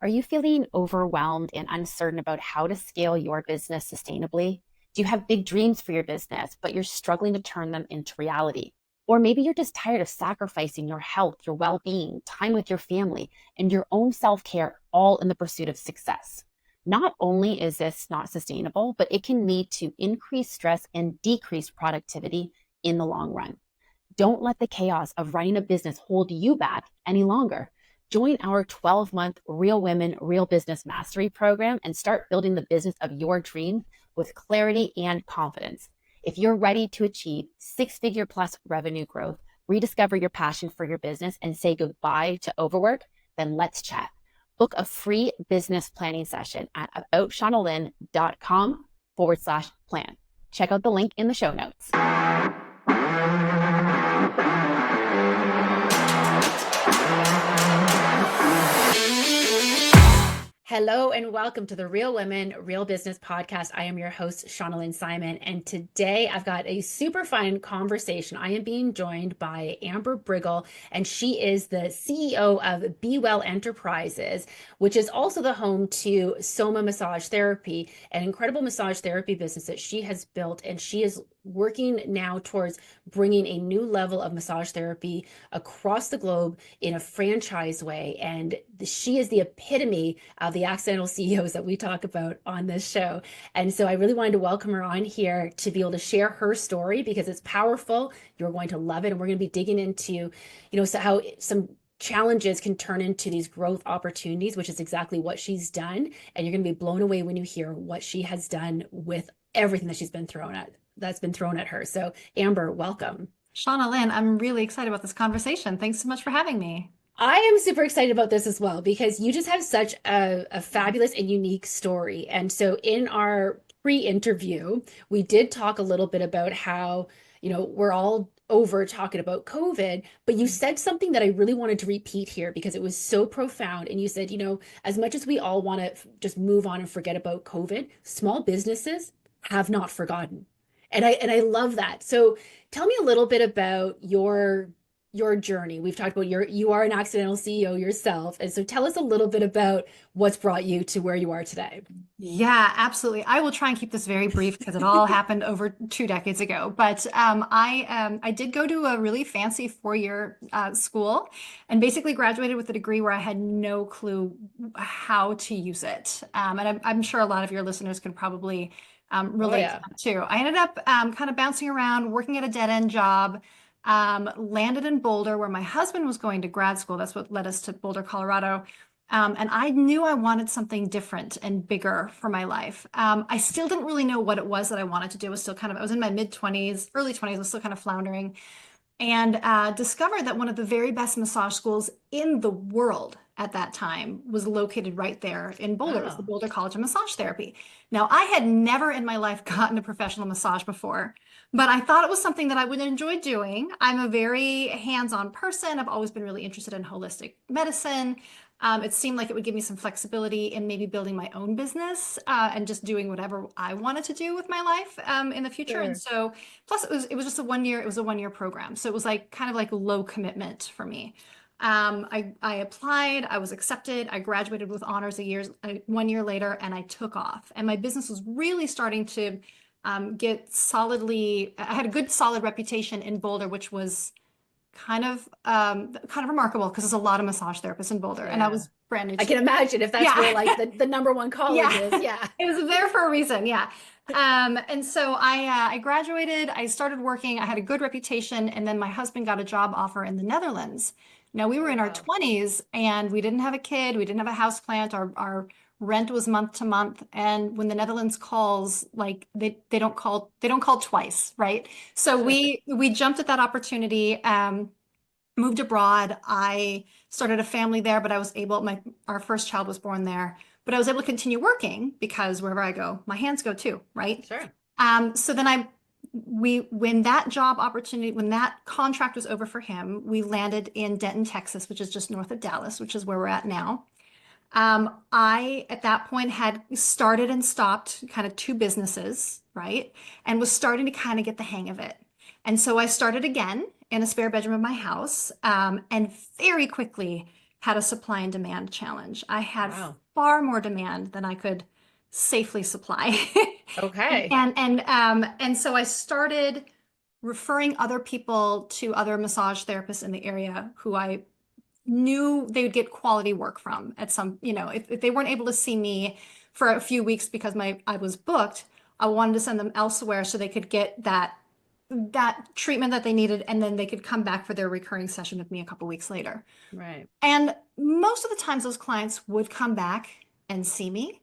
Are you feeling overwhelmed and uncertain about how to scale your business sustainably? Do you have big dreams for your business, but you're struggling to turn them into reality? Or maybe you're just tired of sacrificing your health, your well being, time with your family, and your own self care all in the pursuit of success. Not only is this not sustainable, but it can lead to increased stress and decreased productivity in the long run. Don't let the chaos of running a business hold you back any longer. Join our 12-month Real Women, Real Business Mastery program and start building the business of your dream with clarity and confidence. If you're ready to achieve six-figure plus revenue growth, rediscover your passion for your business, and say goodbye to overwork, then let's chat. Book a free business planning session at aboutShaunaLynn.com/plan. Check out the link in the show notes. Hello and welcome to the Real Women, Real Business podcast. I am your host, Shauna Lynn Simon, and today I've got a super fun conversation. I am being joined by Amber Briggle, and she is the CEO of Be Well Enterprises, which is also the home to Soma Massage Therapy, an incredible massage therapy business that she has built, and she is working now towards bringing a new level of massage therapy across the globe in a franchise way. And she is the epitome of the accidental CEOs that we talk about on this show. And so I really wanted to welcome her on here to be able to share her story because it's powerful. You're going to love it. And we're going to be digging into, so how some challenges can turn into these growth opportunities, which is exactly what she's done. And you're going to be blown away when you hear what she has done with everything that that's been thrown at her. So Amber, welcome. Shauna Lynn, I'm really excited about this conversation. Thanks so much for having me. I am super excited about this as well because you just have such a fabulous and unique story. And so in our pre-interview, we did talk a little bit about how, we're all over talking about COVID, but you said something that I really wanted to repeat here because it was so profound. And you said, as much as we all want to just move on and forget about COVID, small businesses have not forgotten. And I love that. So tell me a little bit about your journey. We've talked about you are an accidental CEO yourself. And so tell us a little bit about what's brought you to where you are today. Yeah, absolutely. I will try and keep this very brief because it all happened over 2 decades ago. But I did go to a really fancy 4-year school and basically graduated with a degree where I had no clue how to use it. And I'm sure a lot of your listeners can probably relate to that too. I ended up kind of bouncing around, working at a dead-end job. Landed in Boulder where my husband was going to grad school. That's what led us to Boulder, Colorado. And I knew I wanted something different and bigger for my life. I still didn't really know what it was that I wanted to do. I was in my mid-20s, early 20s, I was still kind of floundering, and discovered that one of the very best massage schools in the world at that time was located right there in Boulder. It was the Boulder College of Massage Therapy. Now, I had never in my life gotten a professional massage before, but I thought it was something that I would enjoy doing. I'm a very hands-on person. I've always been really interested in holistic medicine. It seemed like it would give me some flexibility in maybe building my own business and just doing whatever I wanted to do with my life in the future. Sure. And so, plus it was just a 1 year. It was a 1 year program, so it was like kind of like low commitment for me. I applied, I was accepted, I graduated with honors 1 year later, and I took off. And my business was really starting to get solidly. I had a good, solid reputation in Boulder, which was kind of remarkable because there's a lot of massage therapists in Boulder, and I was brand new. I can imagine if that's where like the number one college is. Yeah, it was there for a reason. Yeah. And so I graduated. I started working. I had a good reputation, and then my husband got a job offer in the Netherlands. Now we were in our 20s, and we didn't have a kid. We didn't have a house plant. Our rent was month to month, and when the Netherlands calls, like they don't call twice, right? So we jumped at that opportunity, moved abroad. I started a family there, but our first child was born there, but I was able to continue working because wherever I go, my hands go too, right? Sure. So then when that contract was over for him, we landed in Denton, Texas, which is just north of Dallas, which is where we're at now. I, at that point, had started and stopped kind of 2 businesses, right? And was starting to kind of get the hang of it. And so I started again in a spare bedroom of my house, and very quickly had a supply and demand challenge. I had Wow. far more demand than I could safely supply. Okay. And so I started referring other people to other massage therapists in the area who I knew they would get quality work from at some, if they weren't able to see me for a few weeks because I was booked, I wanted to send them elsewhere so they could get that treatment that they needed, and then they could come back for their recurring session with me a couple weeks later. Right. And most of the times those clients would come back and see me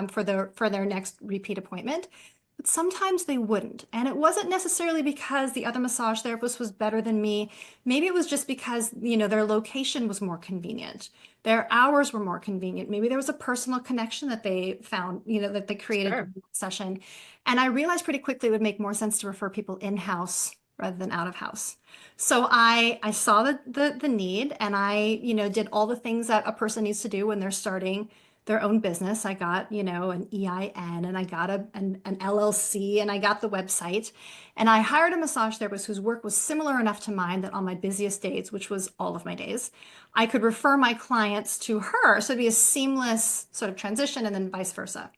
for their next repeat appointment. But sometimes they wouldn't. And it wasn't necessarily because the other massage therapist was better than me. Maybe it was just because, their location was more convenient. Their hours were more convenient. Maybe there was a personal connection that they found, that they created Sure. during that session. And I realized pretty quickly it would make more sense to refer people in-house rather than out of house. So I saw the need, and I, did all the things that a person needs to do when they're starting their own business. I got, an EIN, and I got an LLC, and I got the website, and I hired a massage therapist whose work was similar enough to mine that on my busiest days, which was all of my days, I could refer my clients to her. So it'd be a seamless sort of transition, and then vice versa.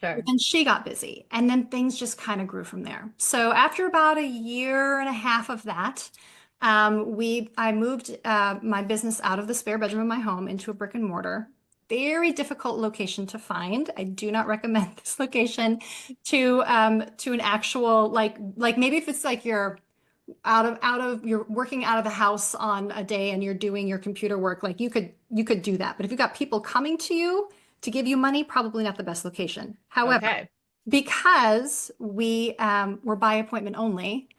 Well, Sure. then she got busy, and then things just kind of grew from there. So after about a year and a half of that, I moved my business out of the spare bedroom of my home into a brick and mortar. Very difficult location to find. I do not recommend this location to an actual like maybe if it's like you're out of you're working out of the house on a day and you're doing your computer work, like you could do that. But if you've got people coming to you to give you money, probably not the best location. However, Okay. because we were by appointment only,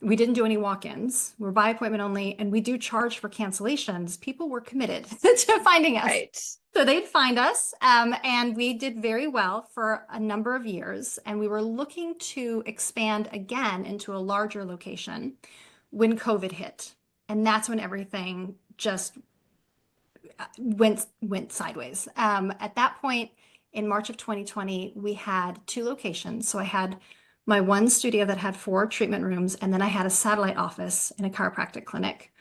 we didn't do any walk-ins. We're by appointment only, and we do charge for cancellations. People were committed to finding us. Right. So they'd find us, and we did very well for a number of years. And we were looking to expand again into a larger location when COVID hit. And that's when everything just went sideways. At that point, in March of 2020, we had two locations. So I had my one studio that had 4 treatment rooms, and then I had a satellite office in a chiropractic clinic.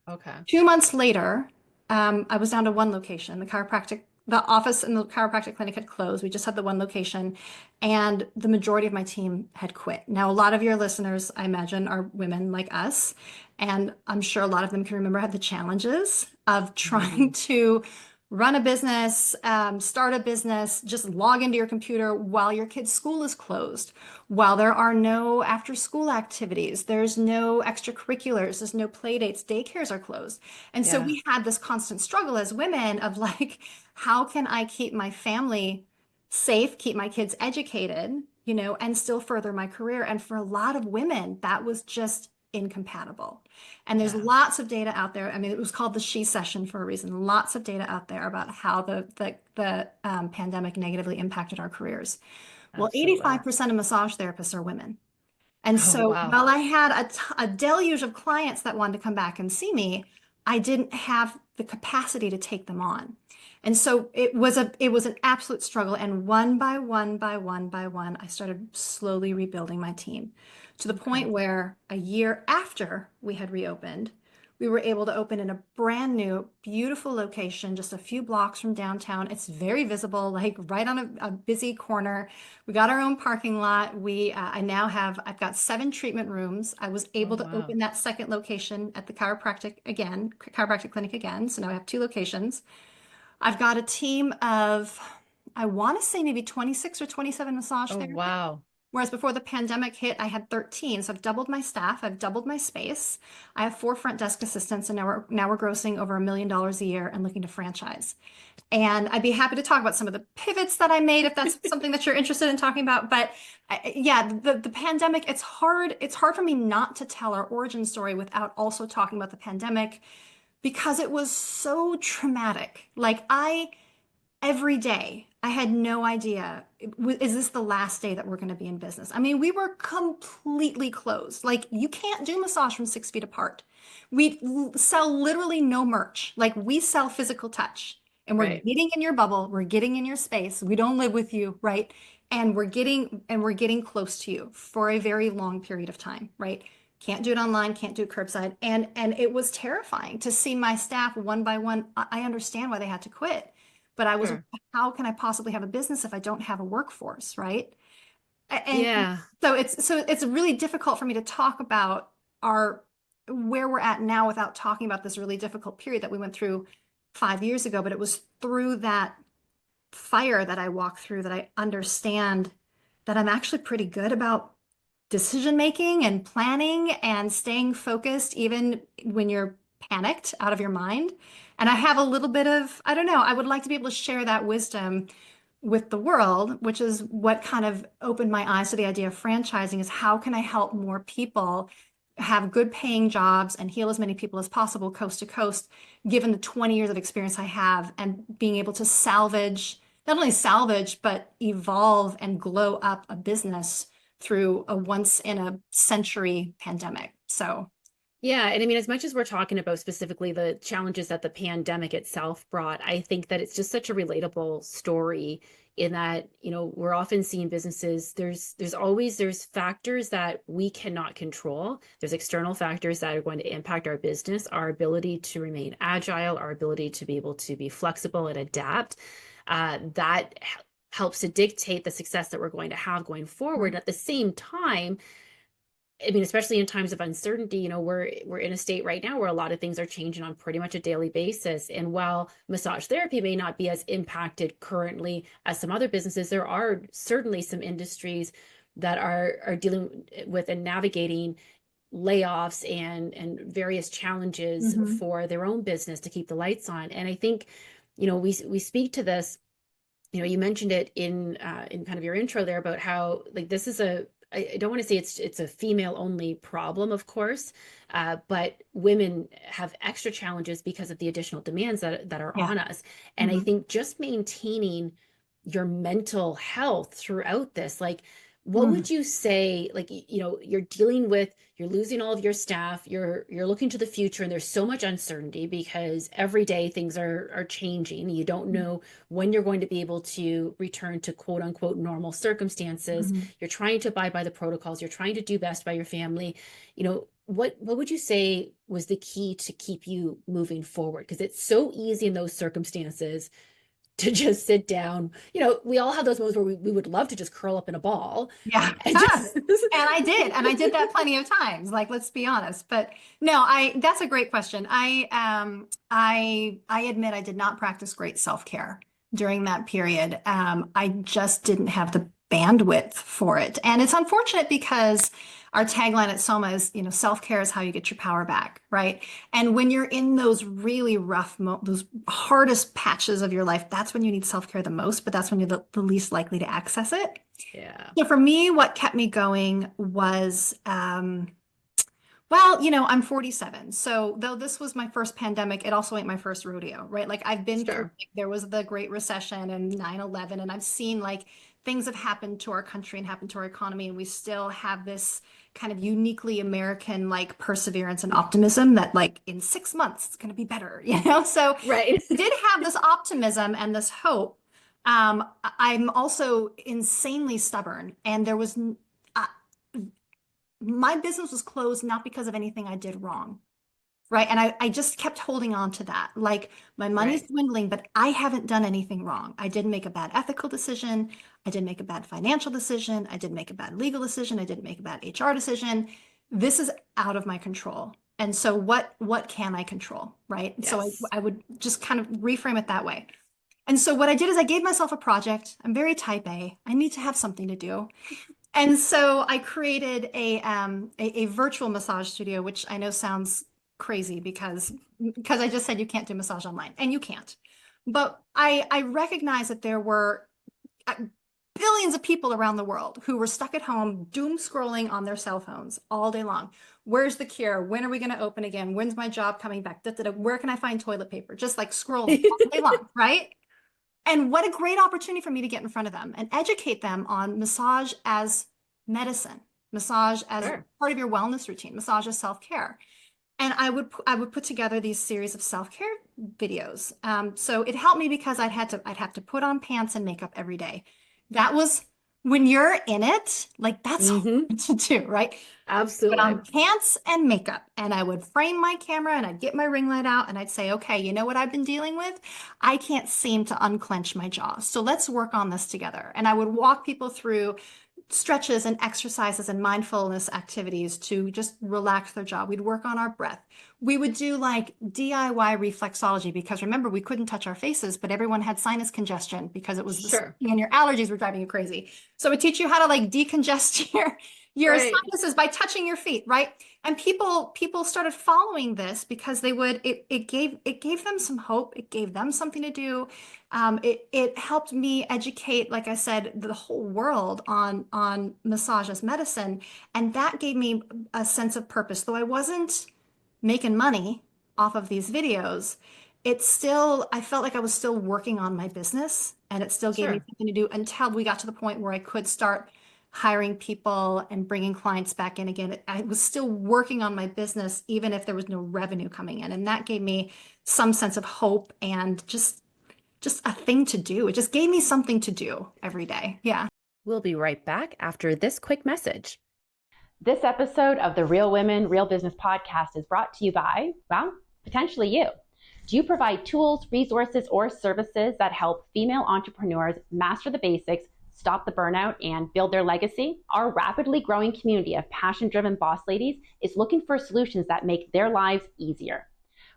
Okay. 2 months later, I was down to one location. The office and the chiropractic clinic had closed. We just had the one location, and the majority of my team had quit. Now, a lot of your listeners, I imagine, are women like us, and I'm sure a lot of them can remember the challenges of trying Mhm. to run a business, start a business, just log into your computer while your kid's school is closed, while there are no after school activities, there's no extracurriculars, there's no play dates, daycares are closed. And so Yeah. we had this constant struggle as women of like, how can I keep my family safe, keep my kids educated, and still further my career? And for a lot of women, that was just incompatible. And there's Yeah. lots of data out there. I mean, it was called the She Session for a reason. Lots of data out there about how the pandemic negatively impacted our careers. Well, Absolutely. 85% of massage therapists are women. And Oh, so wow. while I had a deluge of clients that wanted to come back and see me, I didn't have the capacity to take them on. And so it was an absolute struggle. And one by one by one by one, I started slowly rebuilding my team to the Okay. point where a year after we had reopened, we were able to open in a brand new, beautiful location, just a few blocks from downtown. It's very visible, like right on a busy corner. We got our own parking lot. I've got 7 treatment rooms. I was Oh, able to wow. open that second location at the chiropractic clinic again. So now I have 2 locations. I've got a team of, I want to say maybe 26 or 27 massage Oh, therapists. wow. Whereas before the pandemic hit, I had 13. So I've doubled my staff, I've doubled my space. I have 4 front desk assistants, and now we're grossing over $1 million a year and looking to franchise. And I'd be happy to talk about some of the pivots that I made if that's something that you're interested in talking about. But yeah, the pandemic, it's hard for me not to tell our origin story without also talking about the pandemic because it was so traumatic. Every day, I had no idea, is this the last day that we're going to be in business? I mean, we were completely closed. Like, you can't do massage from 6 feet apart. We sell literally no merch. Like, we sell physical touch, and we're Right. getting in your bubble, we're getting in your space. We don't live with you, right? And we're getting close to you for a very long period of time, right? Can't do it online, can't do it curbside. And it was terrifying to see my staff one by one. I understand why they had to quit, but Sure. how can I possibly have a business if I don't have a workforce, right? And Yeah. so it's really difficult for me to talk about our where we're at now without talking about this really difficult period that we went through 5 years ago. But it was through that fire that I walked through that I understand that I'm actually pretty good about decision making and planning and staying focused even when you're panicked out of your mind. And I have a little bit of, I don't know, I would like to be able to share that wisdom with the world, which is what kind of opened my eyes to the idea of franchising is how can I help more people have good paying jobs and heal as many people as possible coast to coast, given the 20 years of experience I have and being able to salvage, not only salvage, but evolve and glow up a business through a once in a century pandemic. So, Yeah, and I mean, as much as we're talking about specifically the challenges that the pandemic itself brought, I think that it's just such a relatable story in that, we're often seeing businesses, there's factors that we cannot control. There's external factors that are going to impact our business, our ability to remain agile, our ability to be able to be flexible and adapt. That helps to dictate the success that we're going to have going forward. At the same time, I mean, especially in times of uncertainty, we're in a state right now where a lot of things are changing on pretty much a daily basis. And while massage therapy may not be as impacted currently as some other businesses, there are certainly some industries that are dealing with and navigating layoffs and various challenges mhm. for their own business to keep the lights on. And I think, we speak to this. You mentioned it in kind of your intro there about how like this is I don't want to say it's a female only problem, of course, but women have extra challenges because of the additional demands that are Yeah. on us. And I Mhm. think just maintaining your mental health throughout this, like, what Mm. would you say, like, you're losing all of your staff, you're looking to the future, and there's so much uncertainty because every day things are changing. You don't know when you're going to be able to return to quote unquote normal circumstances. Mhm. You're trying to abide by the protocols, you're trying to do best by your family. What would you say was the key to keep you moving forward? Because it's so easy in those circumstances to just sit down. We all have those moments where we would love to just curl up in a ball Yeah. and just And I did. And I did that plenty of times. Like, let's be honest. But no, that's a great question. I admit I did not practice great self-care during that period. I just didn't have the bandwidth for it. And it's unfortunate because our tagline at Soma is, self-care is how you get your power back, right? And when you're in those really those hardest patches of your life, that's when you need self-care the most, but that's when you're the least likely to access it. yeah, So for me, what kept me going was, well, I'm 47. So though this was my first pandemic, it also ain't my first rodeo, right? Like I've been through, sure. like, there was the Great Recession and 9/11, and I've seen like things have happened to our country and happened to our economy, and we still have this kind of uniquely American like perseverance and optimism that like in 6 months it's going to be better, So Right. I did have this optimism and this hope. I'm also insanely stubborn, and uh, my business was closed not because of anything I did wrong, right? And I just kept holding on to that. Like my money's Right. dwindling, but I haven't done anything wrong. I didn't make a bad ethical decision. I didn't make a bad financial decision. I didn't make a bad legal decision. I didn't make a bad HR decision. This is out of my control. And so what can I control, right? So Yes. I would just kind of reframe it that way. And so what I did is I gave myself a project. I'm very type A. I need to have something to do. And so I created a virtual massage studio, which I know sounds crazy because I just said you can't do massage online, and you can't. But I recognize that there were uh, billions of people around the world who were stuck at home, doom scrolling on their cell phones all day long. Where's the cure? When are we going to open again? When's my job coming back? Da, da, da. Where can I find toilet paper? Just like scrolling all day long, right? And what a great opportunity for me to get in front of them and educate them on massage as medicine, massage as Sure. part of your wellness routine, massage as self-care. And I would put together these series of self-care videos. So it helped me because I'd have to put on pants and makeup every day. That was when you're in it, like that's Mm-hmm. hard to do, right? Put Absolutely. on pants and makeup, and I would frame my camera and I'd get my ring light out and I'd say, okay, you know what I've been dealing with? I can't seem to unclench my jaw. So let's work on this together. And I would walk people through stretches and exercises and mindfulness activities to just relax their jaw. We'd work on our breath. We would do like DIY reflexology because remember, we couldn't touch our faces, but everyone had sinus congestion because it was the Sure. smoking and your allergies were driving you crazy. So we teach you how to like decongest your Right. sinuses by touching your feet, right? And people started following this because they would it gave them some hope. It gave them something to do. It helped me educate, like I said, the whole world on massage as medicine, and that gave me a sense of purpose. Though I wasn't making money off of these videos, I felt like I was still working on my business, and it still gave me Sure. something to do until we got to the point where I could start hiring people and bringing clients back in again. I was still working on my business, even if there was no revenue coming in. And that gave me some sense of hope and just a thing to do. It just gave me something to do every day. Yeah. We'll be right back after this quick message. This episode of the Real Women, Real Business podcast is brought to you by, well, potentially you. Do you provide tools, resources, or services that help female entrepreneurs master the basics, stop the burnout, and build their legacy? Our rapidly growing community of passion-driven boss ladies is looking for solutions that make their lives easier.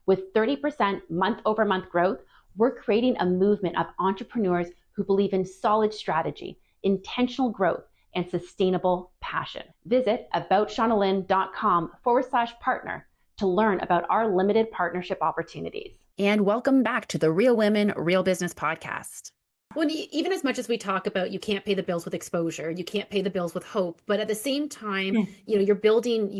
With 30% month-over-month growth, we're creating a movement of entrepreneurs who believe in solid strategy, intentional growth, and sustainable passion. Visit aboutShaunaLynn.com/partner to learn about our limited partnership opportunities. And welcome back to the Real Women, Real Business podcast. Well, even as much as we talk about you can't pay the bills with exposure, you can't pay the bills with hope, but at the same time, you are building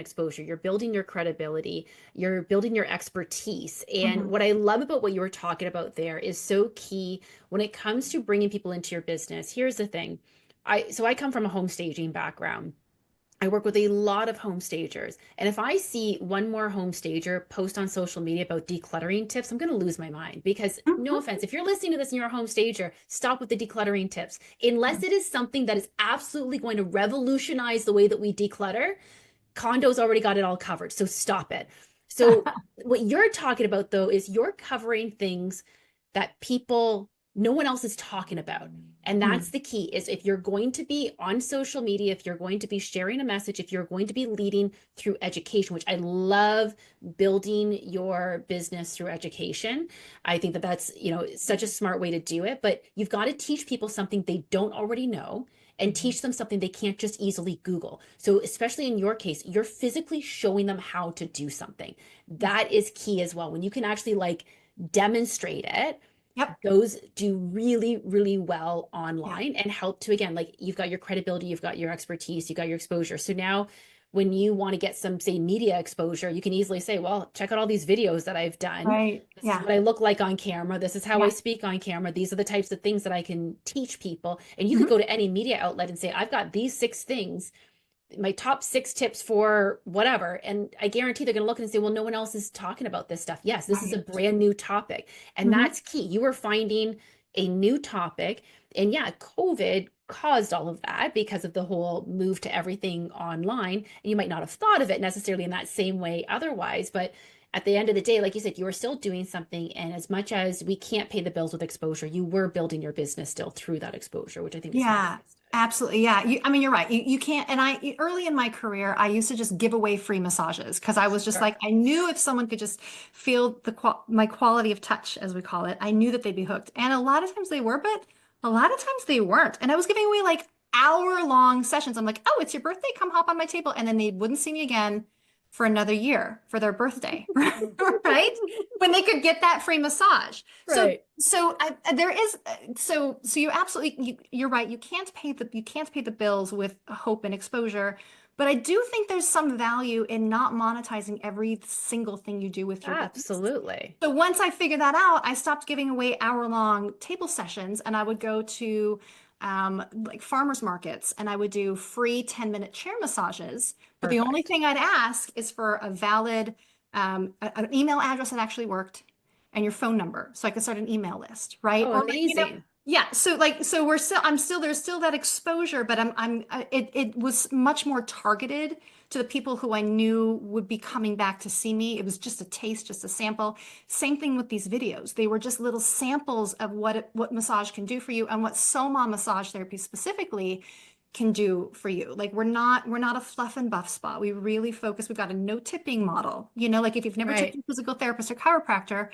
exposure, you're building your credibility, you're building your expertise. And what I love about what you were talking about there is so key when it comes to bringing people into your business. Here's the thing. I come from a home staging background. I work with a lot of home stagers. And if I see one more home stager post on social media about decluttering tips, I'm going to lose my mind because no offense, if you're listening to this and you're a home stager, stop with the decluttering tips. Unless it is something that is absolutely going to revolutionize the way that we declutter, Condo's already got it all covered. So stop it. So what you're talking about though is you're covering things that no one else is talking about. And that's the key is if you're going to be on social media, if you're going to be sharing a message, if you're going to be leading through education, which I love building your business through education. I think that that's, such a smart way to do it, but you've got to teach people something they don't already know and teach them something they can't just easily Google. So especially in your case, you're physically showing them how to do something. That is key as well. When you can actually like demonstrate it, Yep. those do really, really well Yeah. online and help to, again, like you've got your credibility, you've got your expertise, you've got your exposure. So now when you want to get some, say, media exposure, you can easily say, well, check out all these videos that I've done. Right. This is Yeah. what I look like on camera. This is how I Yeah. speak on camera. These are the types of things that I can teach people. And you could Mhm. go to any media outlet and say, I've got these 6 things, my top 6 tips for whatever. And I guarantee they're going to look and say, well, no one else is talking about this stuff. Yes, this is a Right. brand new topic. And Mhm. that's key. You are finding a new topic. And yeah, COVID caused all of that because of the whole move to everything online. And you might not have thought of it necessarily in that same way otherwise. But at the end of the day, like you said, you were still doing something. And as much as we can't pay the bills with exposure, you were building your business still through that exposure, which I think is Yeah, fantastic. absolutely. Yeah. I mean, you're right. You can't, and early in my career, I used to just give away free massages because I was just Sure. like, I knew if someone could just feel my quality of touch, as we call it, I knew that they'd be hooked. And a lot of times they were, but a lot of times they weren't. And I was giving away like hour-long sessions. I'm like, oh, it's your birthday. Come hop on my table. And then they wouldn't see me again for another year for their birthday, right? When they could get that free massage. So Right. so there is so you absolutely you're right. You can't pay the bills with hope and exposure, but I do think there's some value in not monetizing every single thing you do with your business. Absolutely. So once I figured that out, I stopped giving away hour-long table sessions, and I would go to like farmers markets, and I would do free 10-minute chair massages. But the only Perfect. thing I'd ask is for a valid an email address that actually worked and your phone number so I could start an email list, right? Oh, Or like, amazing. Yeah, so I'm still there's still that exposure, but it was much more targeted to the people who I knew would be coming back to see me. It was just a taste, just a sample. Same thing with these videos. They were just little samples of what massage can do for you and what Soma Massage Therapy specifically can do for you. Like we're not a fluff and buff spa. We really focus. We've got a no tipping model. Like if you've never tipped Right. a physical therapist or chiropractor,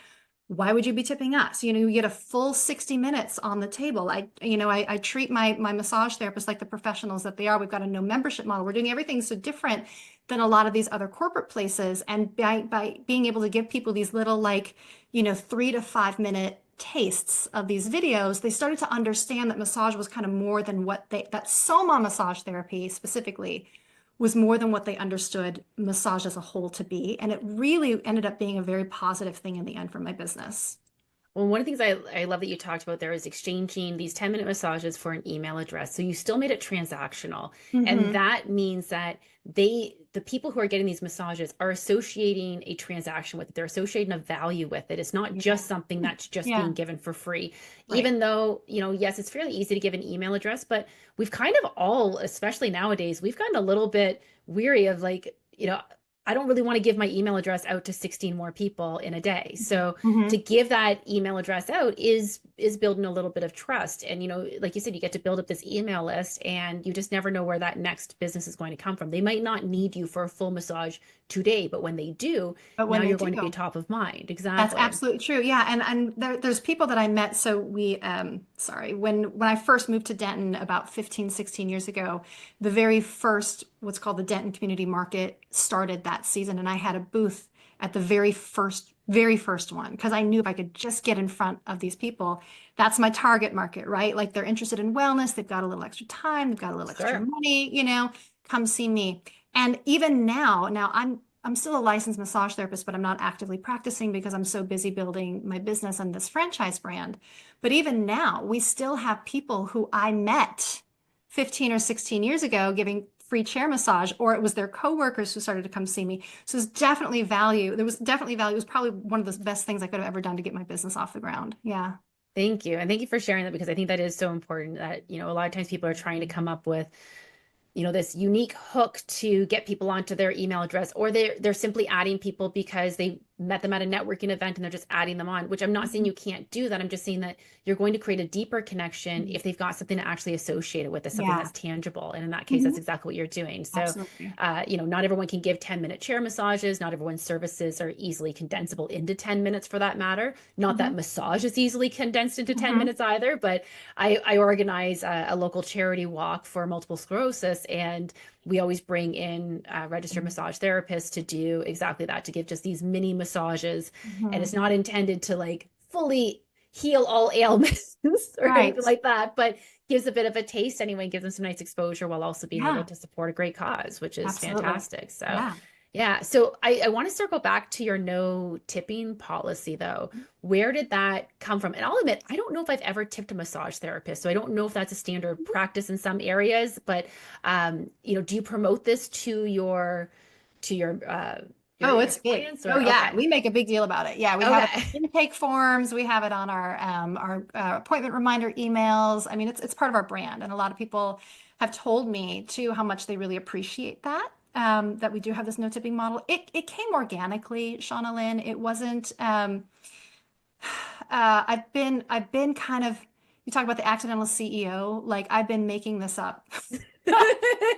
why would you be tipping us? You get a full 60 minutes on the table. I treat my massage therapists like the professionals that they are. We've got a no membership model. We're doing everything so different than a lot of these other corporate places. And by being able to give people these little 3 to 5 minute tastes of these videos, they started to understand that massage was kind of more than that Soma massage therapy specifically was more than what they understood massage as a whole to be. And it really ended up being a very positive thing in the end for my business. Well, one of the things I love that you talked about there is exchanging these 10-minute massages for an email address. So you still made it transactional. And Hmm. that means that the people who are getting these massages are associating a transaction with it. They're associating a value with it. It's not Yeah. just something that's just Yeah. being given for free. Right. Even though, yes, it's fairly easy to give an email address, but we've kind of all, especially nowadays, we've gotten a little bit weary of I don't really want to give my email address out to 16 more people in a day. So to Hmm. give that email address out is building a little bit of trust. And like you said, you get to build up this email list and you just never know where that next business is going to come from. They might not need you for a full massage today, but when they do, But now when they you're going to be do, top of mind. that's Exactly. absolutely true. Yeah, and there's people that I met. So sorry, when I first moved to Denton about 15, 16 years ago, the very first what's called the Denton Community Market started that season, and I had a booth at the very first one because I knew if I could just get in front of these people, that's my target market, right? Like they're interested in wellness, they've got a little extra time, they've got a little extra Sure. money, come see me. And even now I'm still a licensed massage therapist, but I'm not actively practicing because I'm so busy building my business and this franchise brand. But even now, we still have people who I met 15 or 16 years ago giving free chair massage, or it was their coworkers who started to come see me. So there's definitely value. There was definitely value. It was probably one of the best things I could have ever done to get my business off the ground. Yeah. Thank you. And thank you for sharing that because I think that is so important that, a lot of times people are trying to come up with this unique hook to get people onto their email address, or they're simply adding people because they met them at a networking event and they're just adding them on, which I'm not saying Mhm. you can't do that. I'm just saying that you're going to create a deeper connection Mhm. if they've got something to actually associate it with, as something Yeah. that's tangible. And in that case, that's Mhm. exactly what you're doing. So, Absolutely. not everyone can give 10-minute chair massages. Not everyone's services are easily condensable into 10 minutes for that matter. Not that Mhm. massage is easily condensed into 10 Mhm. minutes either, but I organize a local charity walk for multiple sclerosis, and we always bring in registered massage therapists to do exactly that, to give just these mini massages. And it's Mhm. not intended to fully heal all ailments or Right. anything like that, but gives a bit of a taste anyway, gives them some nice exposure while also being able Yeah. to support a great cause, which is Absolutely. fantastic. So Yeah. yeah. So I want to circle back to your no tipping policy though. Where did that come from? And I'll admit, I don't know if I've ever tipped a massage therapist. So I don't know if that's a standard practice in some areas, but do you promote this to your Oh, it's big. clients Oh, or yeah. okay. We make a big deal about it. Yeah, we have it Okay. in intake forms. We have it on our appointment reminder emails. I mean, it's part of our brand, and a lot of people have told me too how much they really appreciate that. That we do have this no tipping model. It came organically, Shauna Lynn. It wasn't. I've been kind of. You talk about the accidental CEO. Like I've been making this up the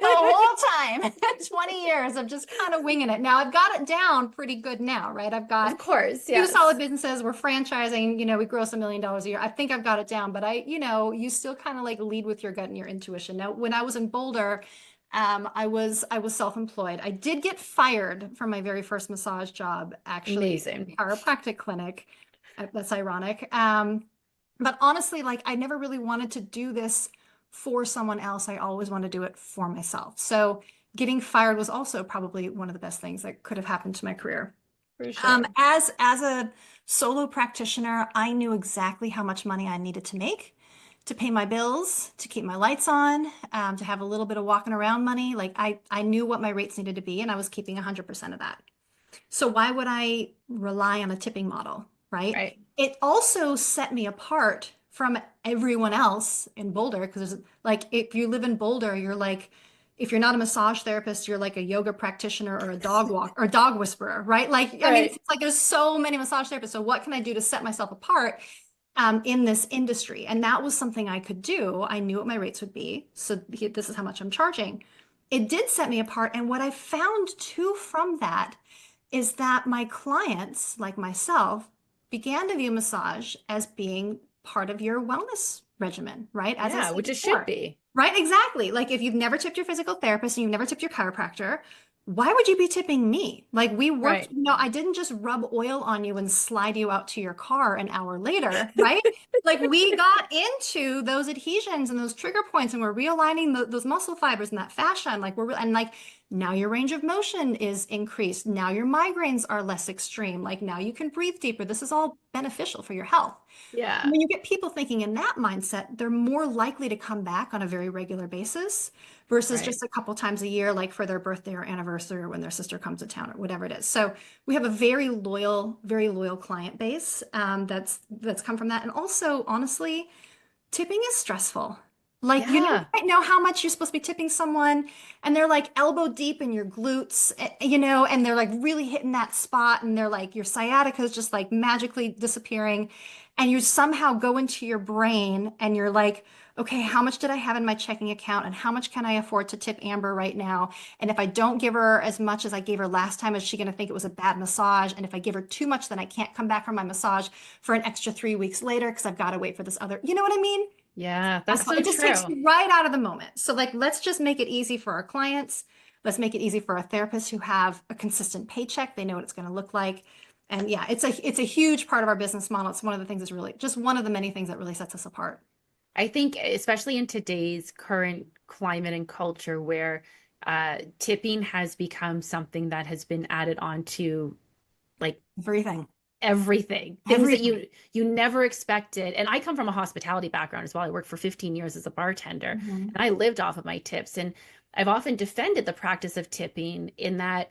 whole time, 20 years of just kind of winging it. Now I've got it down pretty good now, right? I've Of got course, two solid yes. businesses. We're franchising, we gross $1 million a year. I think I've got it down, but you still kind of like lead with your gut and your intuition. Now, when I was in Boulder, I was self-employed. I did get fired from my very first massage job, actually, at Amazing. a chiropractic clinic. That's ironic. But honestly, like I never really wanted to do this for someone else. I always want to do it for myself. So getting fired was also probably one of the best things that could have happened to my career. For sure. As a solo practitioner, I knew exactly how much money I needed to make to pay my bills, to keep my lights on, to have a little bit of walking around money. Like I knew what my rates needed to be, and I was keeping 100% of that. So why would I rely on a tipping model, right? Right. It also set me apart from everyone else in Boulder, because there's like, if you live in Boulder, you're like, if you're not a massage therapist, you're like a yoga practitioner or a dog walk or a dog whisperer, right? Like, I mean, it's Right. like there's so many massage therapists. So what can I do to set myself apart in this industry? And that was something I could do. I knew what my rates would be. So this is how much I'm charging. It did set me apart. And what I found too from that is that my clients, like myself, began to view massage as being part of your wellness regimen, right? As I Yeah, said which it should before. be. Right, exactly. Like if you've never tipped your physical therapist and you've never tipped your chiropractor, why would you be tipping me? Like we worked, Right. I didn't just rub oil on you and slide you out to your car an hour later, right? Like we got into those adhesions and those trigger points and we're realigning those muscle fibers and that fascia and like and like now your range of motion is increased. Now your migraines are less extreme. Like now you can breathe deeper. This is all beneficial for your health. Yeah. When you get people thinking in that mindset, they're more likely to come back on a very regular basis versus Right. just a couple times a year, like for their birthday or anniversary or when their sister comes to town or whatever it is. So we have a very loyal client base that's come from that. And also, honestly, tipping is stressful. Like, you Yeah. might know how much you're supposed to be tipping someone, and they're like elbow deep in your glutes, and they're like really hitting that spot, and they're like your sciatica is just like magically disappearing. And you somehow go into your brain and you're like, okay, how much did I have in my checking account, and how much can I afford to tip Amber right now? And if I don't give her as much as I gave her last time, is she going to think it was a bad massage? And if I give her too much, then I can't come back from my massage for an extra 3 weeks later because I've got to wait for this other, you know what I mean? Yeah, that's so It just takes true. you right out of the moment. So, like, let's just make it easy for our clients. Let's make it easy for our therapists who have a consistent paycheck. They know what it's going to look like. And yeah, it's a huge part of our business model. It's one of the things that's really just one of the many things that really sets us apart. I think, especially in today's current climate and culture where tipping has become something that has been added on to like Everything. everything, things that Everything. you never expected. And I come from a hospitality background as well. I worked for 15 years as a bartender and Mhm. I lived off of my tips. And I've often defended the practice of tipping in that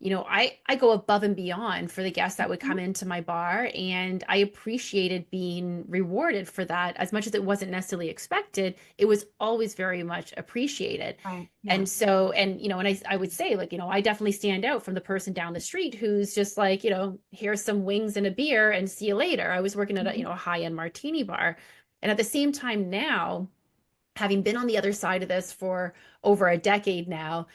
I go above and beyond for the guests that would come into my bar, and I appreciated being rewarded for that as much as it wasn't necessarily expected. It was always very much appreciated. Right. Yeah. And so, and I would say, like, I definitely stand out from the person down the street who's just like, here's some wings and a beer and see you later. I was working at Mhm. a high-end martini bar. And at the same time now, having been on the other side of this for over a decade now,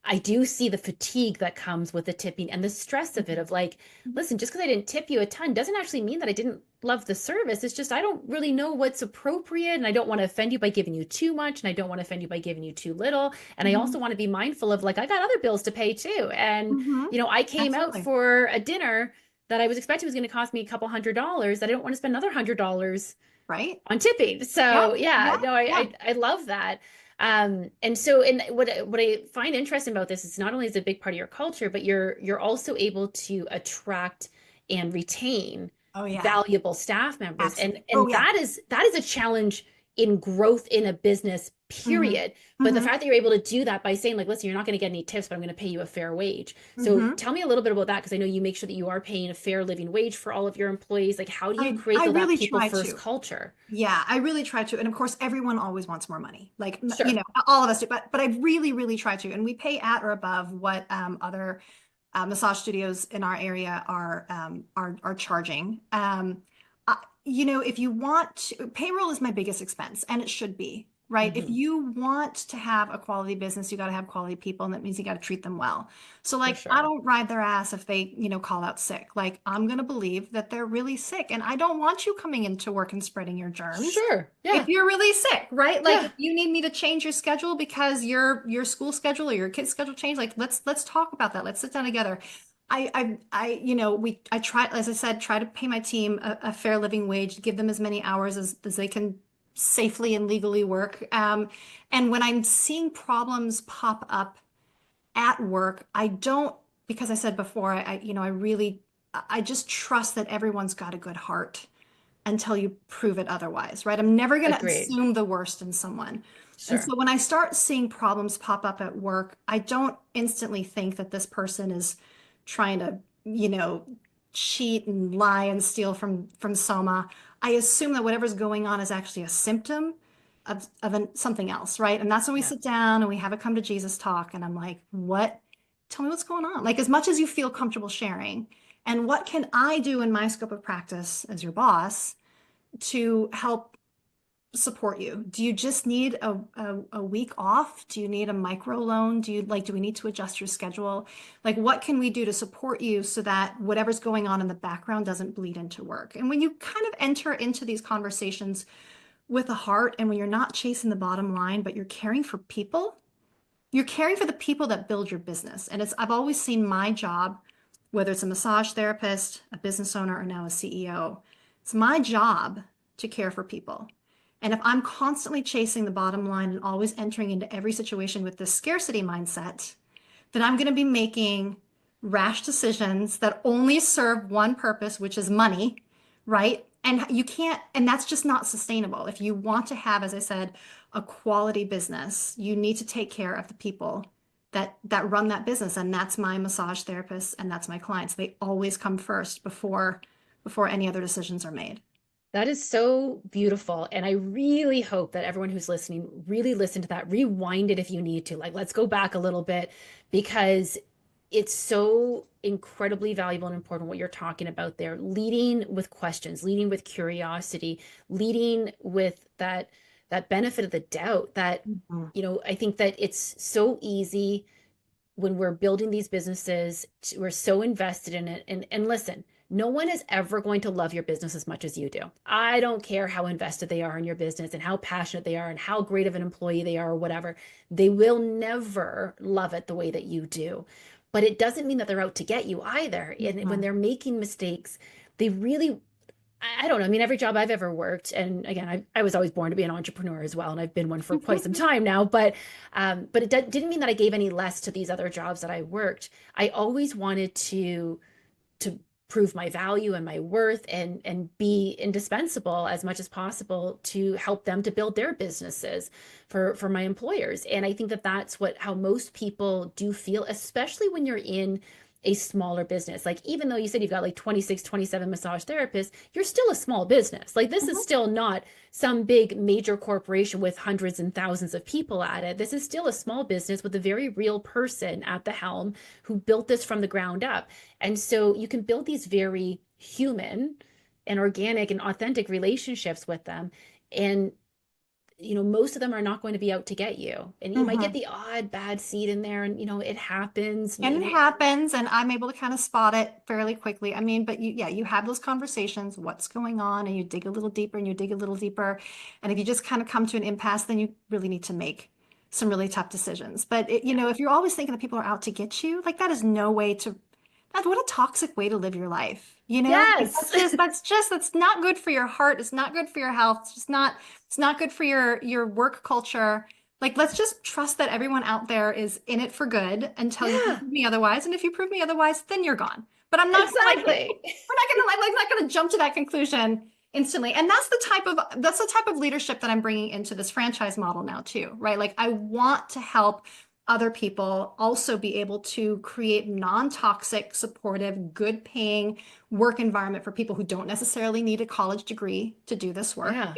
I do see the fatigue that comes with the tipping and the stress of it of like, listen, just because I didn't tip you a ton doesn't actually mean that I didn't love the service. It's just I don't really know what's appropriate and I don't want to offend you by giving you too much and I don't want to offend you by giving you too little. And I Mhm. also want to be mindful of like I got other bills to pay too. And Mhm. I came out Absolutely. for a dinner that I was expecting was going to cost me a couple $100s. I didn't want to spend another $100 Right. on tipping. Yeah. So yeah, Yeah. no, Yeah. I love that. And so and what I find interesting about this is not only is it a big part of your culture, but you're also able to attract and retain Oh yeah. valuable staff members. Absolutely. Oh And yeah. that is a challenge in growth in a business, Hmm. period. But the Hmm. fact that you're able to do that by saying, like, listen, you're not going to get any tips, but I'm going to pay you a fair wage. So Hmm. tell me a little bit about that, because I know you make sure that you are paying a fair living wage for all of your employees. Like, how do you create I that really people try first to. culture? Yeah, I really try to. And of course, everyone always wants more money. Like, Sure. all of us do. But I really, really try to. And we pay at or above what other massage studios in our area are charging. If you want to, payroll is my biggest expense, and it should be, right? If Hmm. you want to have a quality business, you got to have quality people, and that means you got to treat them well. So, For like, I sure. don't ride their ass if they, call out sick. Like, I'm gonna believe that they're really sick, and I don't want you coming into work and spreading your germs Sure. if Yeah. you're really sick, right? Like, Yeah. if you need me to change your schedule because your school schedule or your kid's schedule changed, like, let's talk about that. Let's sit down together. I try, as I said, try to pay my team a fair living wage, give them as many hours as they can safely and legally work. And when I'm seeing problems pop up at work, I don't, because I said before, I really, I just trust that everyone's got a good heart until you prove it otherwise, right? I'm never going to Agreed. assume the worst in someone. And Sure. so when I start seeing problems pop up at work, I don't instantly think that this person is trying to, cheat and lie and steal from Soma. I assume that whatever's going on is actually a symptom of something else, right? And that's when we Yeah. sit down and we have a come to Jesus talk. And I'm like, what? Tell me what's going on. Like, as much as you feel comfortable sharing, and what can I do in my scope of practice as your boss to help support you? Do you just need a week off? Do you need a micro loan? Do we need to adjust your schedule? Like, what can we do to support you so that whatever's going on in the background doesn't bleed into work? And when you kind of enter into these conversations with a heart, and when you're not chasing the bottom line, but you're caring for people, you're caring for the people that build your business. And I've always seen my job, whether it's a massage therapist, a business owner, or now a CEO, it's my job to care for people. And if I'm constantly chasing the bottom line and always entering into every situation with this scarcity mindset, then I'm going to be making rash decisions that only serve one purpose, which is money, right? And you can't, and that's just not sustainable. If you want to have, as I said, a quality business, you need to take care of the people that run that business. And that's my massage therapists and that's my clients. They always come first before any other decisions are made. That is so beautiful. And I really hope that everyone who's listening really listen to that. Rewind it if you need to. Like, let's go back a little bit because it's so incredibly valuable and important what you're talking about there. Leading with questions, leading with curiosity, leading with that benefit of the doubt that, Mhm. I think that it's so easy when we're building these businesses, we're so invested in it. And listen, no one is ever going to love your business as much as you do. I don't care how invested they are in your business and how passionate they are and how great of an employee they are or whatever. They will never love it the way that you do. But it doesn't mean that they're out to get you either. And when Mhm. they're making mistakes, they really, I don't know. I mean, every job I've ever worked, and again, I was always born to be an entrepreneur as well, and I've been one for quite some time now. But it didn't mean that I gave any less to these other jobs that I worked. I always wanted to prove my value and my worth and be indispensable as much as possible to help them to build their businesses for my employers. And I think that that's how most people do feel, especially when you're in a smaller business. Like, even though you said you've got like 26, 27 massage therapists, you're still a small business. Like, this is Mhm. still not some big major corporation with hundreds and thousands of people at it. This is still a small business with a very real person at the helm who built this from the ground up. And so you can build these very human and organic and authentic relationships with them. And most of them are not going to be out to get you. And you might get Mhm. the odd bad seed in there, and it happens. And it happens, and I'm able to kind of spot it fairly quickly. I mean, but you have those conversations, what's going on, and you dig a little deeper and you dig a little deeper. And if you just kind of come to an impasse, then you really need to make some really tough decisions. But Yeah. if you're always thinking that people are out to get you, like that is no way to, what a toxic way to live your life. Like Yes. that's not good for your heart. It's not good for your health. It's not good for your work culture. Like, let's just trust that everyone out there is in it for good until you can Yeah, prove me otherwise. And if you prove me otherwise, then you're gone. But I'm not gonna, like, exactly. we're not gonna not gonna jump to that conclusion instantly. And that's the type of leadership that I'm bringing into this franchise model now too, right? Like, I want to help other people also be able to create non-toxic, supportive, good paying work environment for people who don't necessarily need a college degree to do this work. Yeah,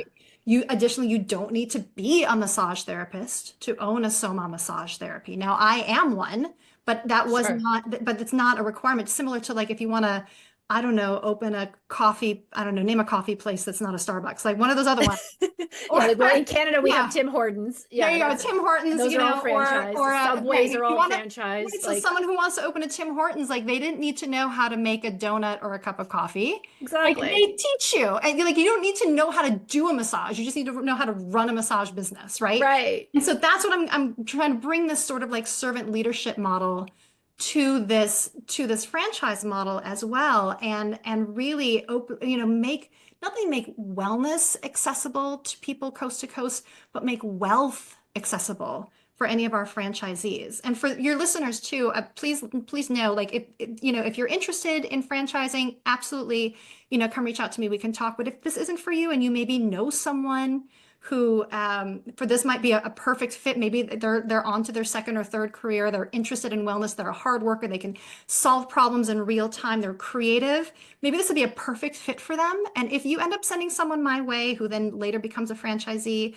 Additionally, you don't need to be a massage therapist to own a Soma Massage Therapy. Now, I am one, sure. but it's not a requirement. Similar to, like, if you want to, I don't know, open a coffee, I don't know, name a coffee place that's not a Starbucks, like one of those other ones. Or Yeah, like, well, in Canada we have yeah, Tim Hortons. there Yeah, you go, that's Tim and Hortons, those are all franchised. right. Subways are If you all want to, franchised. right, so Like, someone who wants to open a Tim Hortons, like, they didn't need to know how to make a donut or a cup of coffee. Like, exactly. they teach you, and like, you don't need to know how to do a massage. You just need to know how to run a massage business, right? Right. And so that's what I'm trying to bring, this sort of like servant leadership model to this franchise model as well, and really open, make not only make wellness accessible to people coast to coast, but make wealth accessible for any of our franchisees and for your listeners too. Please know, like, if you're interested in franchising, absolutely, come reach out to me. We can talk. But if this isn't for you and you maybe know someone who for this might be a perfect fit. Maybe they're on to their second or third career. They're interested in wellness. They're a hard worker. They can solve problems in real time. They're creative. Maybe this would be a perfect fit for them. And if you end up sending someone my way who then later becomes a franchisee,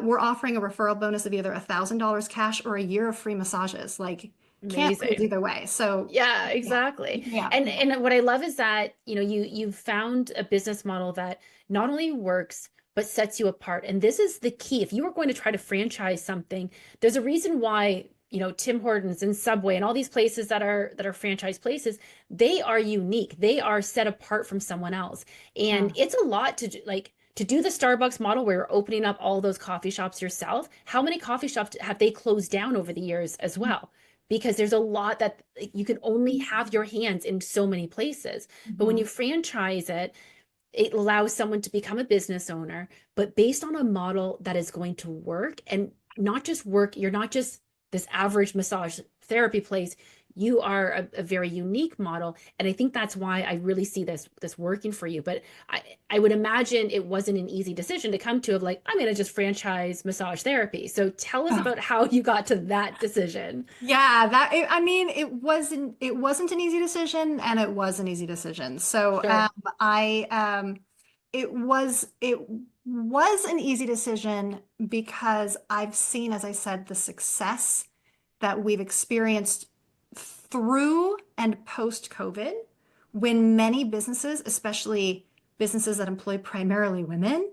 we're offering a referral bonus of either $1,000 cash or a year of free massages. Like, can't lose Amazing. either way. So Yeah, yeah, exactly. yeah, yeah. And what I love is that, you've found a business model that not only works but sets you apart. And this is the key. If you are going to try to franchise something, there's a reason why, Tim Hortons and Subway and all these places that are franchise places, they are unique. They are set apart from someone else. And Yeah. it's a lot to like to do the Starbucks model where you're opening up all those coffee shops yourself. How many coffee shops have they closed down over the years as well? Because there's a lot that you can only have your hands in so many places. But when you Mhm. franchise it, it allows someone to become a business owner, but based on a model that is going to work and not just work. You're not just this average massage therapy place. You are a very unique model. And I think that's why I really see this working for you. But I would imagine it wasn't an easy decision to come to of like, I'm going to just franchise massage therapy. So tell us about how you got to that decision. Yeah, I mean, it wasn't an easy decision and it was an easy decision. So Sure. I it was an easy decision because I've seen, as I said, the success that we've experienced through and post COVID when many businesses, especially businesses that employ primarily women,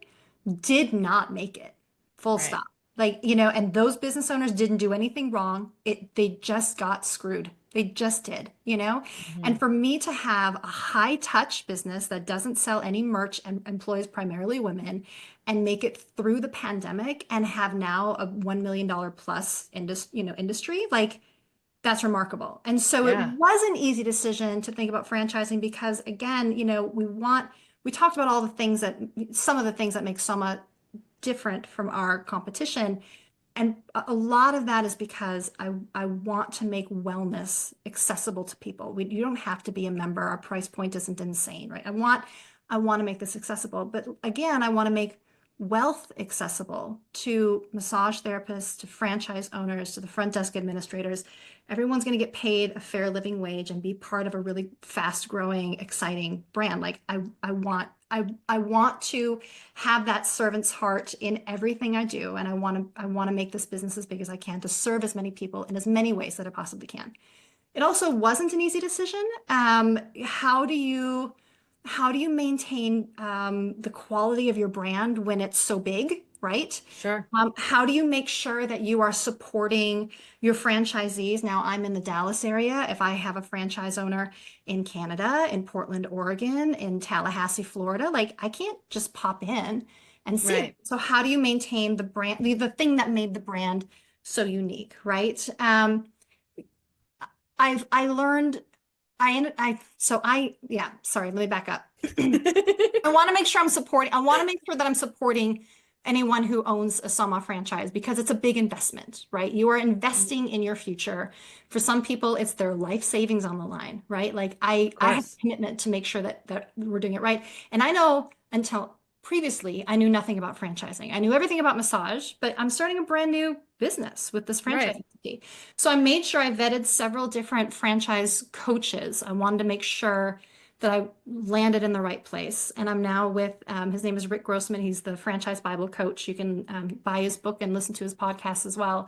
did not make it. Full Right. stop. Like, and those business owners didn't do anything wrong. They just got screwed. They just did. And Mhm. for me to have a high touch business that doesn't sell any merch and employs primarily women and make it through the pandemic and have now a $1 million plus industry, like that's remarkable. And so it Yeah. was an easy decision to think about franchising because again, we talked about all the things some of the things that make Soma different from our competition. And a lot of that is because I want to make wellness accessible to people. You don't have to be a member. Our price point isn't insane, right? I want to make this accessible. But again, I want to make wealth accessible to massage therapists, to franchise owners, to the front desk administrators. Everyone's going to get paid a fair living wage and be part of a really fast growing, exciting brand. Like I want to have that servant's heart in everything I do, and I want to make this business as big as I can to serve as many people in as many ways that I possibly can. It also wasn't an easy decision. How do you maintain the quality of your brand when it's so big, right? Sure. How do you make sure that you are supporting your franchisees? Now, I'm in the Dallas area. If I have a franchise owner in Canada, in Portland, Oregon, in Tallahassee, Florida, like I can't just pop in and see them. Right. So how do you maintain the brand, the thing that made the brand so unique, right? I learned yeah, sorry, let me back up. I want to make sure I want to make sure that I'm supporting anyone who owns a Soma franchise because it's a big investment, right? You are investing in your future. For some people, it's their life savings on the line, right? Like Of I have a course. commitment to make sure that we're doing it right. And I know until previously, I knew nothing about franchising. I knew everything about massage, but I'm starting a brand new business with this franchise Right. entity. So I made sure I vetted several different franchise coaches. I wanted to make sure that I landed in the right place. And I'm now with, his name is Rick Grossman. He's the franchise Bible coach. You can buy his book and listen to his podcast as well.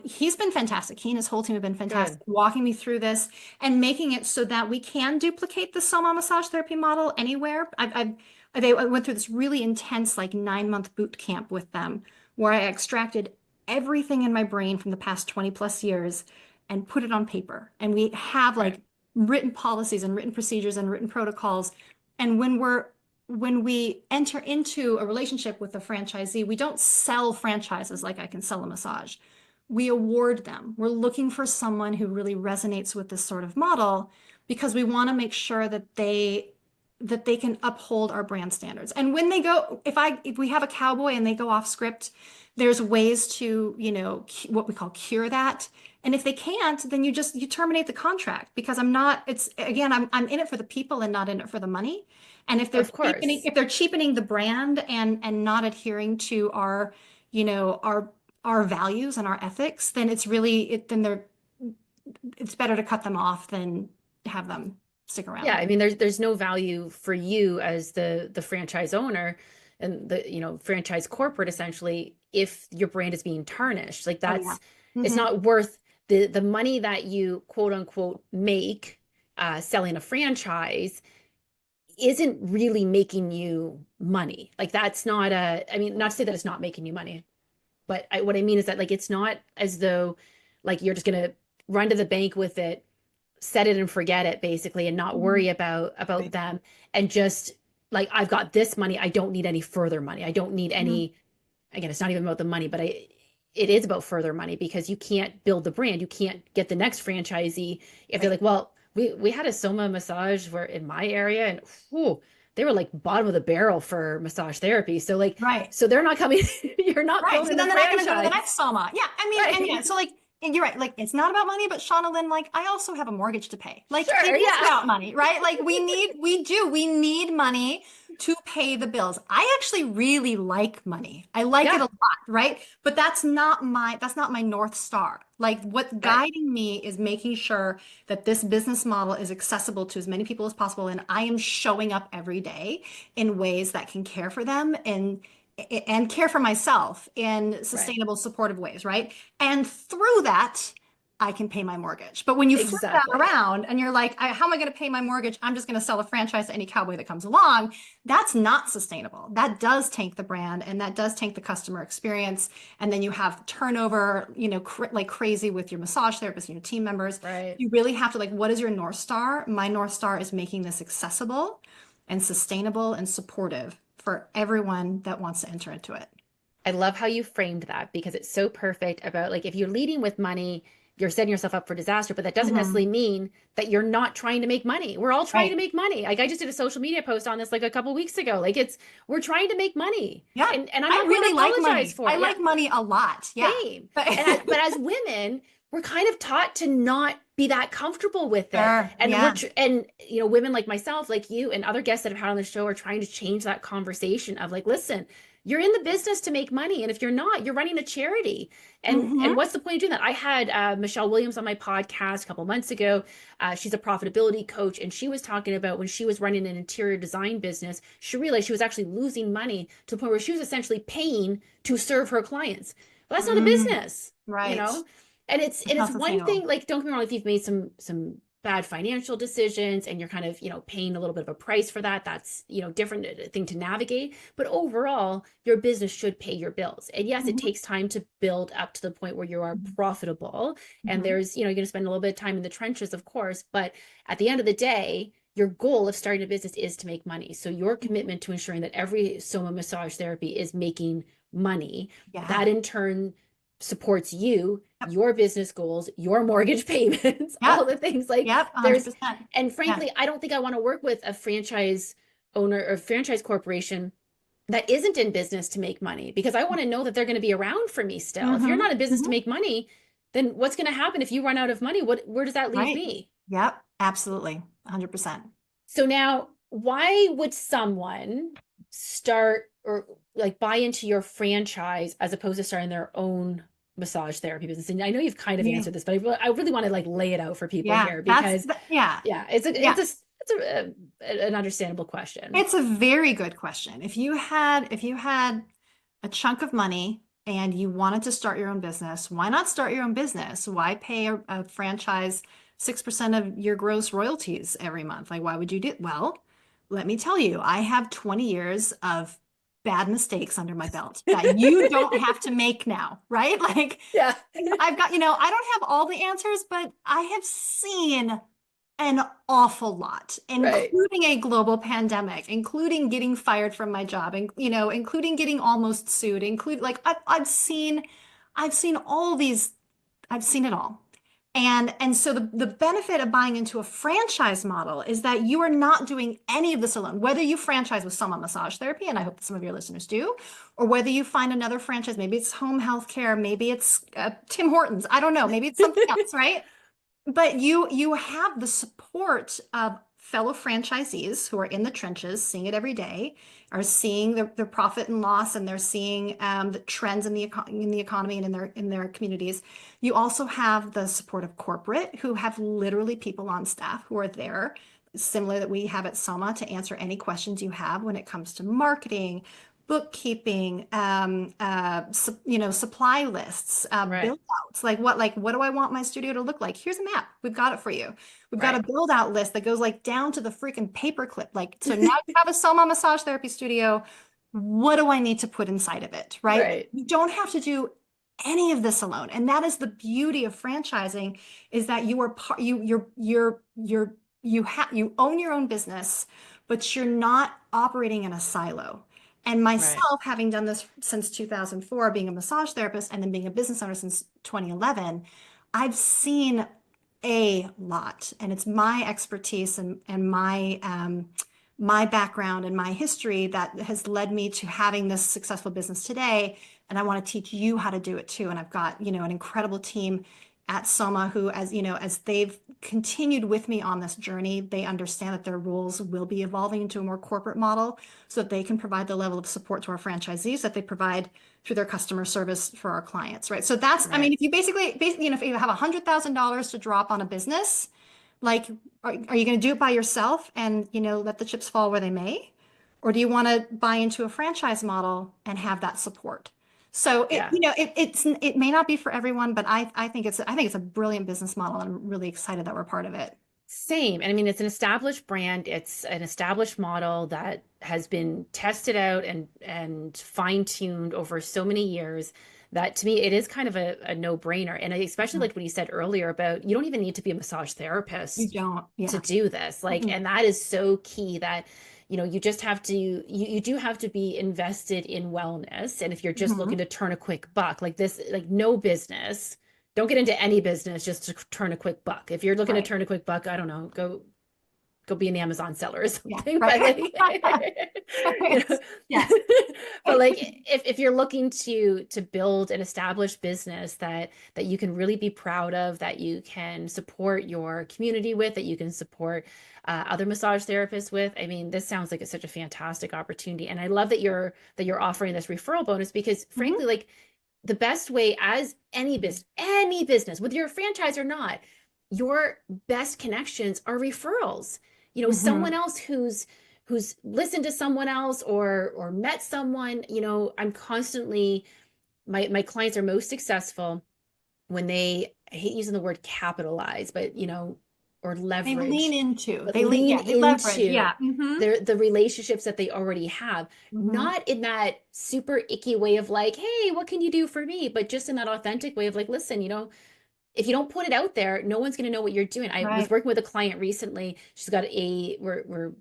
He's been fantastic. He and his whole team have been fantastic, Good. walking me through this and making it so that we can duplicate the Soma massage therapy model anywhere. I went through this really intense, like 9 month boot camp with them, where I extracted everything in my brain from the past 20 plus years and put it on paper. And we have Right. like written policies and written procedures and written protocols. And when we enter into a relationship with a franchisee, we don't sell franchises like I can sell a massage. We award them. We're looking for someone who really resonates with this sort of model because we want to make sure that they that they can uphold our brand standards. And when they go, if we have a cowboy and they go off script, there's ways to, what we call cure that. And if they can't, then you terminate the contract because it's again, I'm in it for the people and not in it for the money. And Of course. if they're cheapening the brand and not adhering to our, our values and our ethics, then it's better to cut them off than have them stick Yeah, around. I mean, there's no value for you as the franchise owner and the, franchise corporate essentially if your brand is being tarnished. Like Oh yeah. it's Hmm. not worth the money that you quote unquote make selling a franchise isn't really making you money. Like that's not I mean, not to say that it's not making you money, but what I mean is that like it's not as though like you're just gonna run to the bank with it, set it and forget it basically, and not worry about Right. them, and just like I've got this money, I don't need any further money. I don't need Mhm. any, again, it's not even about the money, but it is about further money because you can't build the brand. You can't get the next franchisee if they're Right. like, well, we had a Soma massage where in my area and whew, they were like bottom of the barrel for massage therapy. So like, Right. so they're not coming, you're not Right. So building the then they're not going to go to the franchise. next Soma. Yeah. I mean, and yeah, Right. so like, and you're right. Like, it's not about money, but Shauna Lynn, like, I also have a mortgage to pay. Like, it Sure. is Yeah. about money, right? Like, we need money to pay the bills. I actually really like money. I like it Yeah. a lot, right? But that's not my North Star. Like, what's Right. guiding me is making sure that this business model is accessible to as many people as possible. And I am showing up every day in ways that can care for them and care for myself in Right. sustainable, supportive ways, right? And through that, I can pay my mortgage. But when you flip that Exactly. around and you're like, how am I going to pay my mortgage? I'm just going to sell a franchise to any cowboy that comes along. That's not sustainable. That does tank the brand and that does tank the customer experience. And then you have turnover, like crazy with your massage therapist and your team members. Right. You really have to like, what is your North Star? My North Star is making this accessible and sustainable and supportive for everyone that wants to enter into it. I love how you framed that because it's so perfect about like if you're leading with money, you're setting yourself up for disaster, but that doesn't Hmm. necessarily mean that you're not trying to make money. We're all trying to Right. make money. Like I just did a social media post on this like a couple weeks ago. Like we're trying to make money. Yeah. And I'm I not going to really like apologize money. for I it. Yeah, like money a lot. Yeah. same. But But as women, we're kind of taught to not be that comfortable with it. sure. And Yeah. women like myself, like you and other guests that have had on the show are trying to change that conversation of like, listen, you're in the business to make money. And if you're not, you're running a charity. And Hmm. what's the point of doing that? I had Michelle Williams on my podcast a couple months ago. She's a profitability coach, and she was talking about when she was running an interior design business, she realized she was actually losing money to the point where she was essentially paying to serve her clients. Well, that's not a Mm, business, you right. know? And It's it's not one sustainable. thing, like, don't get me wrong, if you've made some bad financial decisions and you're kind of, paying a little bit of a price for that, that's, different thing to navigate. But overall, your business should pay your bills. And yes, it Hmm. takes time to build up to the point where you are profitable. And Hmm. there's, you're going to spend a little bit of time in the trenches, of course. But at the end of the day, your goal of starting a business is to make money. So your commitment to ensuring that every Soma Massage Therapy is making money, Yeah. that in turn supports you, Yep. your business goals, your mortgage payments, all Yep. the things like Yep. there's, 100%. and Yeah. frankly, I don't think I want to work with a franchise owner or franchise corporation that isn't in business to make money because I want to know that they're going to be around for me still. If you're Hmm. not in business to Hmm. make money, then what's going to happen if you run out of money? Where does that leave Right. me? Yep. Absolutely. 100%. So now, why would someone start or like buy into your franchise as opposed to starting their own massage therapy business? And I know you've kind of Yeah. answered this, but I really want to like lay it out for people Yeah. here because Yeah. yeah, Yeah. an understandable question. It's a very good question. If you had a chunk of money and you wanted to start your own business, why not start your own business? Why pay a franchise 6% of your gross royalties every month? Like, why would you do? Well, let me tell you, I have 20 years of bad mistakes under my belt that you don't have to make now, right? Like, Yeah. I've got, I don't have all the answers, but I have seen an awful lot, Right. including a global pandemic, including getting fired from my job, and including getting almost sued, include like I've seen all these, I've seen it all. And so the benefit of buying into a franchise model is that you are not doing any of this alone. Whether you franchise with Soma Massage Therapy, and I hope that some of your listeners do, or whether you find another franchise, maybe it's home health care, maybe it's Tim Hortons, I don't know, maybe it's something else, right? But you have the support of fellow franchisees who are in the trenches, seeing it every day, are seeing their profit and loss, and they're seeing the trends in the economy and in their communities. You also have the support of corporate, who have literally people on staff who are there, similar that we have at Soma, to answer any questions you have when it comes to marketing, bookkeeping, supply lists, Right. build outs. Like what do I want my studio to look like? Here's a map. We've got it for you. We've got a Right. build out list that goes like down to the freaking paperclip. Like, so now you have a Soma Massage Therapy studio. What do I need to put inside of it? Right? Right. You don't have to do any of this alone. And that is the beauty of franchising, is that you are part, you own your own business, but you're not operating in a silo. And Right. myself, having done this since 2004, being a massage therapist and then being a business owner since 2011, I've seen a lot. And it's my expertise and my background and my history that has led me to having this successful business today. And I want to teach you how to do it too. And I've got, an incredible team at Soma who, as they've continued with me on this journey, they understand that their roles will be evolving into a more corporate model so that they can provide the level of support to our franchisees that they provide through their customer service for our clients, right? So that's, I mean, Right. if you basically, if you have $100,000 to drop on a business, like, are you going to do it by yourself and, let the chips fall where they may? Or do you want to buy into a franchise model and have that support? So Yeah. it may not be for everyone, but I think it's a brilliant business model, and I'm really excited that we're part of it. Same. And I mean, it's an established brand. It's an established model that has been tested out and fine-tuned over so many years that to me it is kind of a no-brainer. And I especially Mhm. like what you said earlier about you don't even need to be a massage You therapist don't, to yeah. do this. Like, Mhm. and that is so key that you just have to you do have to be invested in wellness. And if you're just looking Mhm. to turn a quick buck, like this, like no business, don't get into any business just to turn a quick buck. If you're looking to Right. turn a quick buck, I don't know, go be an Amazon seller or Yeah. something. But Right. like, you know, Yes. but like if you're looking to build an established business that you can really be proud of, that you can support your community with, that you can support other massage therapists with, I mean, this sounds like it's such a fantastic opportunity. And I love that you're offering this referral bonus because Mhm. frankly, like the best way as any business, whether you're a franchise or not, your best connections are referrals. Someone Mhm. else who's listened to someone else or met someone. I'm constantly my clients are most successful when I hate using the word capitalize, but or They lean leverage, into, but lean they leverage. into Yeah. Hmm. the relationships that they already have, Hmm. not in that super icky way of like, hey, what can you do for me? But just in that authentic way of like, listen, if you don't put it out there, no one's going to know what you're doing. I was Right. working with a client recently. We're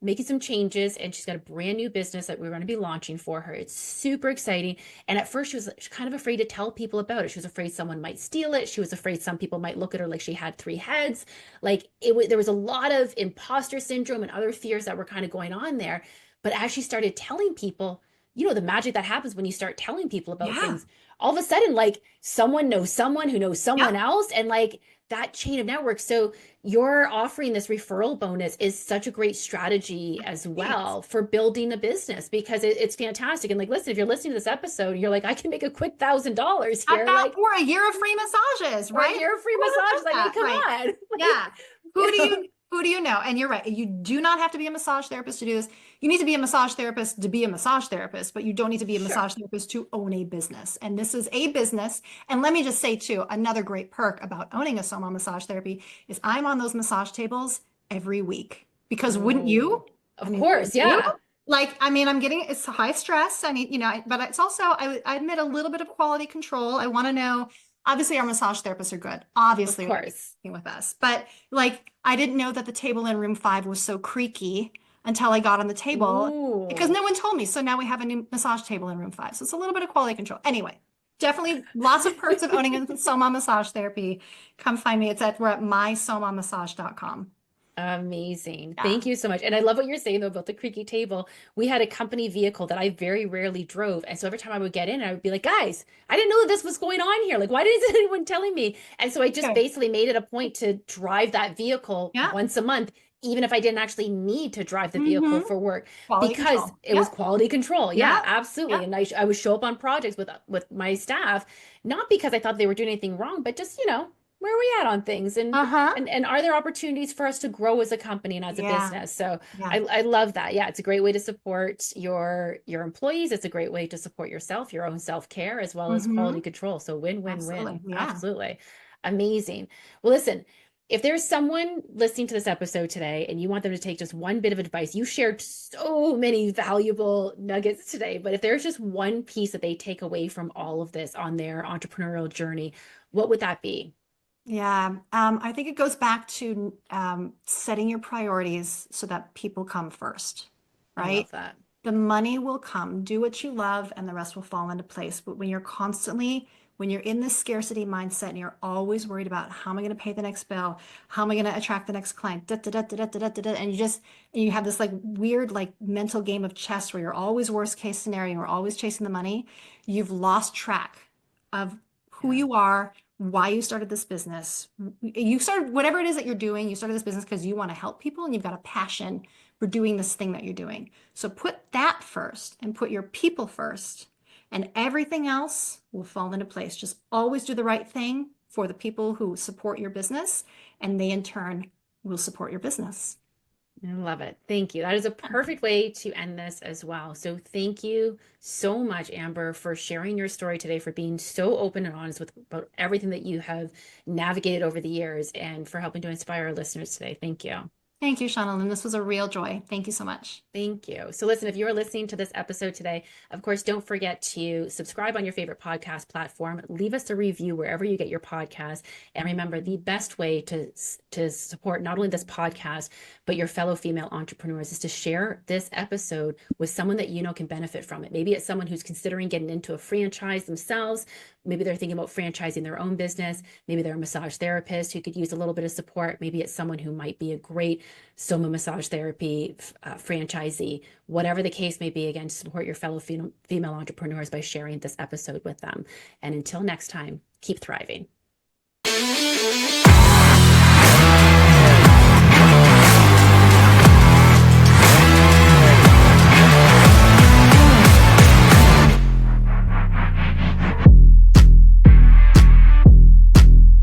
making some changes and she's got a brand new business that we're going to be launching for her. It's super exciting. And at first she was kind of afraid to tell people about it. She was afraid someone might steal it. She was afraid some people might look at her like she had three heads. Like there was a lot of imposter syndrome and other fears that were kind of going on there. But as she started telling people, the magic that happens when you start telling people about Yeah. things, all of a sudden, like someone knows someone who knows someone Yep. else, and like that chain of networks. So you're offering this referral bonus is such a great strategy as Thanks. well for building a business because it's fantastic. And like, listen, if you're listening to this episode, you're like, I can make a quick $1,000 here, like, Or a year of free massages, or a right? year of free Who would have massage. thought Like, I mean, that? come Right. on, like, Yeah. Who do you know? And you're right. You do not have to be a massage therapist to do this. You need to be a massage therapist to be a massage therapist, but you don't need to be a sure. massage therapist to own a business. And this is a business. And let me just say too, another great perk about owning a Soma Massage Therapy is I'm on those massage tables every week. Because wouldn't you? Ooh, I of mean, wouldn't course, you? yeah, Like, I mean, it's high stress. I mean, but it's also, I admit a little bit of quality control. I want to know, obviously our massage therapists are good. of Obviously they're course. working with us, but like, I didn't know that the table in room 5 was so creaky until I got on the table because Ooh, no one told me. So now we have a new massage table in room 5. So it's a little bit of quality control. Anyway, Definitely lots of perks of owning a Soma Massage Therapy. Come find me. We're at mysomamassage.com. Amazing. Yeah. Thank you so much. And I love what you're saying though about the creaky table. We had a company vehicle that I very rarely drove. And so every time I would get in, I would be like, guys, I didn't know that this was going on here. Like, why isn't anyone telling me? And so I just Okay. basically made it a point to drive that vehicle Yeah. once a month, even if I didn't actually need to drive the vehicle Mm-hmm. for work, Quality because control. it was Yep. quality control. Yeah, Yep. absolutely. Yep. And I would show up on projects with my staff, not because I thought they were doing anything wrong, but just, where are we at on things? Uh-huh. And are there opportunities for us to grow as a company and as a Yeah. business? So Yeah. I love that. Yeah, it's a great way to support your employees. It's a great way to support yourself, your own self-care, as well as Mm-hmm. quality control. So win, win, win. Absolutely. Yeah. Absolutely. Amazing. Well, listen, if there's someone listening to this episode today and you want them to take just one bit of advice, you shared so many valuable nuggets today, but if there's just one piece that they take away from all of this on their entrepreneurial journey, what would that be? Yeah. I think it goes back to setting your priorities so that people come first, I right? love that. The money will come. Do what you love, and the rest will fall into place. But when you're in this scarcity mindset and you're always worried about how am I going to pay the next bill? How am I going to attract the next client? Da, da, da, da, da, da, da, da, da, and you have this like weird like mental game of chess where you're always worst case scenario, you're always chasing the money. You've lost track of who Yeah. you are, why you started this business. You started whatever it is that you're doing, you started this business because you want to help people and you've got a passion for doing this thing that you're doing. So put that first and put your people first, and everything else will fall into place. Just always do the right thing for the people who support your business, and they in turn will support your business. I love it. Thank you. That is a perfect way to end this as well. So thank you so much, Amber, for sharing your story today, for being so open and honest with about everything that you have navigated over the years, and for helping to inspire our listeners today. Thank you. Thank you, Shauna Lynn. This was a real joy. Thank you so much. Thank you. So, listen, if you are listening to this episode today, of course, don't forget to subscribe on your favorite podcast platform. Leave us a review wherever you get your podcast. And remember, the best way to support not only this podcast, but your fellow female entrepreneurs is to share this episode with someone that you know can benefit from it. Maybe it's someone who's considering getting into a franchise themselves. Maybe they're thinking about franchising their own business. Maybe they're a massage therapist who could use a little bit of support. Maybe it's someone who might be a great Soma Massage Therapy franchisee. Whatever the case may be, again, support your fellow female entrepreneurs by sharing this episode with them. And until next time, keep thriving.